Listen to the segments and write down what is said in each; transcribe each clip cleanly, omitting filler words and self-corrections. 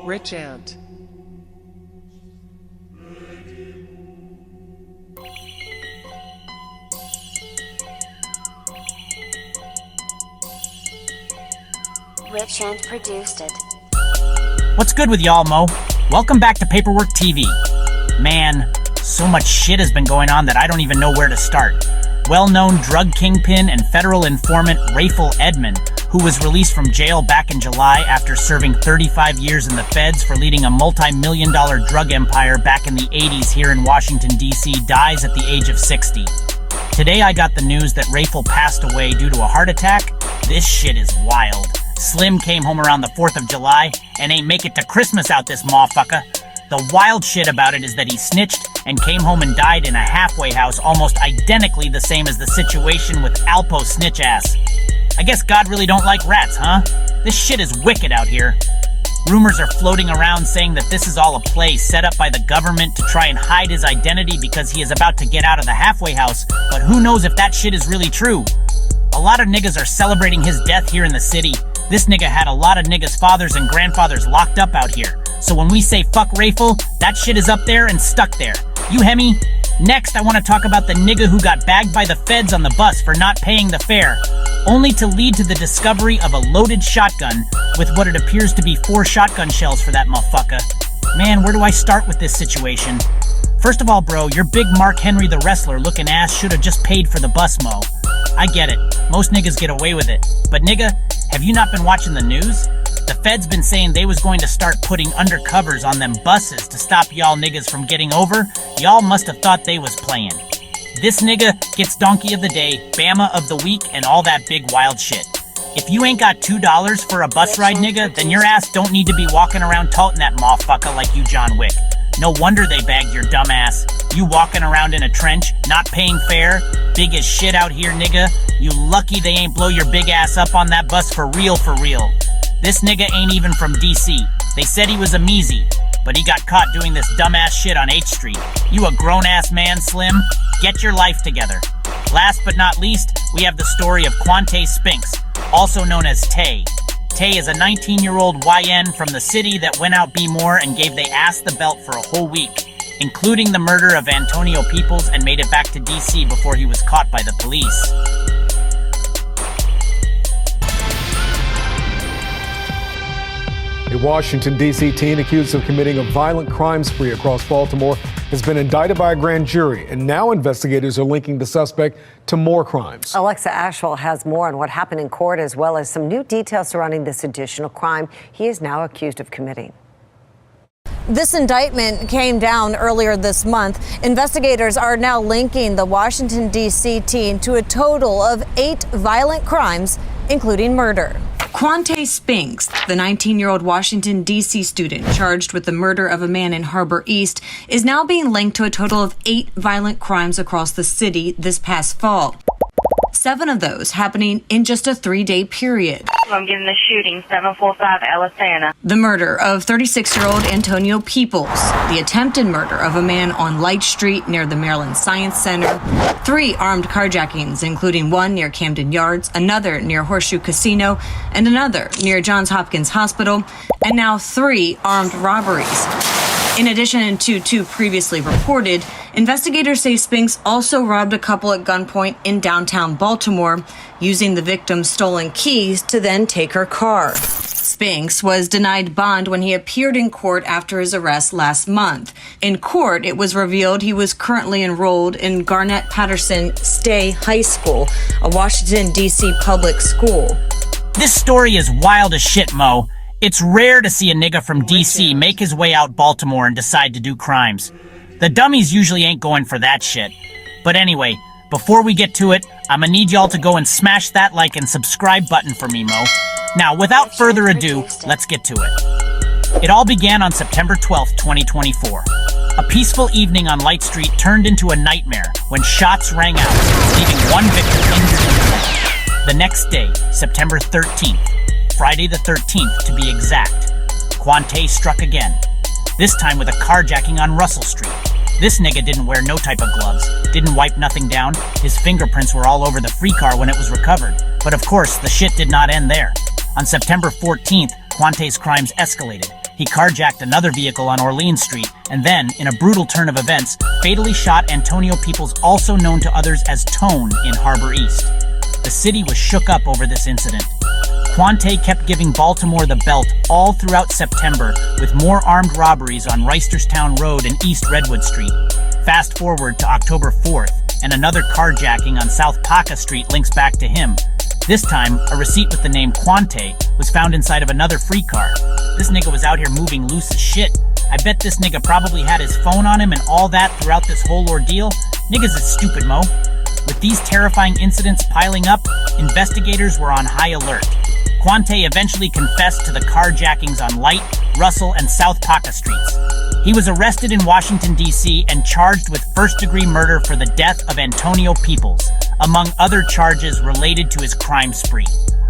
Rich Ant. Rich Ant produced it. What's good with y'all, Mo? Welcome back to Paperwork TV. Man, so much shit has been going on that I don't even know where to start. Well-known drug kingpin and federal informant Rayful Edmond, who was released from jail back in July after serving 35 years in the feds for leading a multi-million-dollar drug empire back in the 80s here in Washington, D.C., dies at the age of 60. Today I got the news that Rayful passed away due to a heart attack. This shit is wild. Slim came home around the 4th of July and ain't make it to Christmas out this motherfucker. The wild shit about it is that he snitched and came home and died in a halfway house almost identically the same as the situation with Alpo snitch ass. I guess God really don't like rats, huh? This shit is wicked out here. Rumors are floating around saying that this is all a play set up by the government to try and hide his identity because he is about to get out of the halfway house, but who knows if that shit is really true. A lot of niggas are celebrating his death here in the city. This nigga had a lot of niggas' fathers and grandfathers locked up out here. So when we say fuck Rayful, that shit is up there and stuck there. You hemi? Next, I want to talk about the nigga who got bagged by the feds on the bus for not paying the fare, only to lead to the discovery of a loaded shotgun with what it appears to be 4 shotgun shells for that motherfucker. Man, where do I start with this situation? First of all, bro, your big Mark Henry the wrestler looking ass should have just paid for the bus, Mo. I get it. Most niggas get away with it. But nigga, have you not been watching the news? The feds been saying they was going to start putting undercovers on them buses to stop y'all niggas from getting over. Y'all must have thought they was playing. This nigga gets Donkey of the Day, Bama of the Week, and all that big wild shit. If you ain't got $2 for a bus ride, nigga, then your ass don't need to be walking around toting that motherfucker like you John Wick. No wonder they bagged your dumb ass. You walking around in a trench, not paying fare, big as shit out here, nigga. You lucky they ain't blow your big ass up on that bus for real, for real. This nigga ain't even from DC. They said he was a measy, but he got caught doing this dumbass shit on H Street. You a grown-ass man, Slim? Get your life together. Last but not least, we have the story of Quante Spinks, also known as Tay. Tay is a 19-year-old YN from the city that went out B more and gave they ass the belt for a whole week, including the murder of Antonio Peoples, and made it back to DC before he was caught by the police. A Washington, D.C. teen accused of committing a violent crime spree across Baltimore has been indicted by a grand jury, and now investigators are linking the suspect to more crimes. Alexa Asheville has more on what happened in court, as well as some new details surrounding this additional crime he is now accused of committing. This indictment came down earlier this month. Investigators are now linking the Washington, D.C. teen to a total of 8 violent crimes, including murder. Quante Spinks, the 19-year-old Washington, D.C. student charged with the murder of a man in Harbor East, is now being linked to a total of 8 violent crimes across the city this past fall. 7 of those happening in just a 3-day period. I'm getting the shooting, 745 Alisana. The murder of 36-year-old Antonio Peoples, the attempted murder of a man on Light Street near the Maryland Science Center, 3 armed carjackings, including one near Camden Yards, another near Horseshoe Casino, and another near Johns Hopkins Hospital, and now 3 armed robberies. In addition to 2 previously reported, investigators say Spinks also robbed a couple at gunpoint in downtown Baltimore, using the victim's stolen keys to then take her car. Spinks was denied bond when he appeared in court after his arrest last month. In court, it was revealed he was currently enrolled in Garnett Patterson Stay High School, a Washington, D.C. public school. This story is wild as shit, Mo. It's rare to see a nigga from DC make his way out Baltimore and decide to do crimes. The dummies usually ain't going for that shit. But anyway, before we get to it, I'ma need y'all to go and smash that like and subscribe button for me, Mo. Now, without further ado, let's get to it. It all began on September 12th, 2024. A peaceful evening on Light Street turned into a nightmare when shots rang out, leaving one victim injured. The next day, September 13th, Friday the 13th to be exact, Quante struck again, this time with a carjacking on Russell Street. This nigga didn't wear no type of gloves, didn't wipe nothing down, his fingerprints were all over the free car when it was recovered. But of course, the shit did not end there. On September 14th, Quante's crimes escalated. He carjacked another vehicle on Orleans Street, and then, in a brutal turn of events, fatally shot Antonio Peoples, also known to others as Tone, in Harbor East. The city was shook up over this incident. Quante kept giving Baltimore the belt all throughout September, with more armed robberies on Reisterstown Road and East Redwood Street. Fast forward to October 4th, and another carjacking on South Paca Street links back to him. This time, a receipt with the name Quante was found inside of another free car. This nigga was out here moving loose as shit. I bet this nigga probably had his phone on him and all that throughout this whole ordeal. Niggas is stupid, Mo. With these terrifying incidents piling up, investigators were on high alert. Quante eventually confessed to the carjackings on Light, Russell, and South Paca Streets. He was arrested in Washington, D.C. and charged with first-degree murder for the death of Antonio Peoples, among other charges related to his crime spree.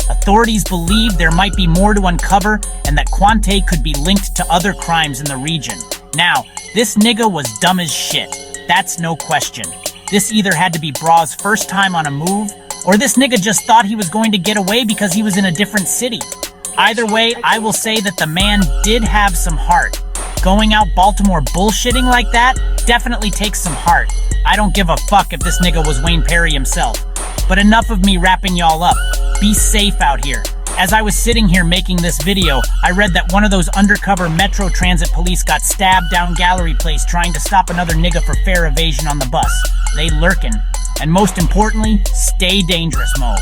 Authorities believe there might be more to uncover and that Quante could be linked to other crimes in the region. Now, this nigga was dumb as shit. That's no question. This either had to be Bra's first time on a move, or this nigga just thought he was going to get away because he was in a different city. Either way, I will say that the man did have some heart. Going out Baltimore bullshitting like that definitely takes some heart. I don't give a fuck if this nigga was Wayne Perry himself. But enough of me wrapping y'all up. Be safe out here. As I was sitting here making this video, I read that one of those undercover Metro Transit police got stabbed down Gallery Place trying to stop another nigga for fare evasion on the bus. They lurkin'. And most importantly, stay dangerous, Mo.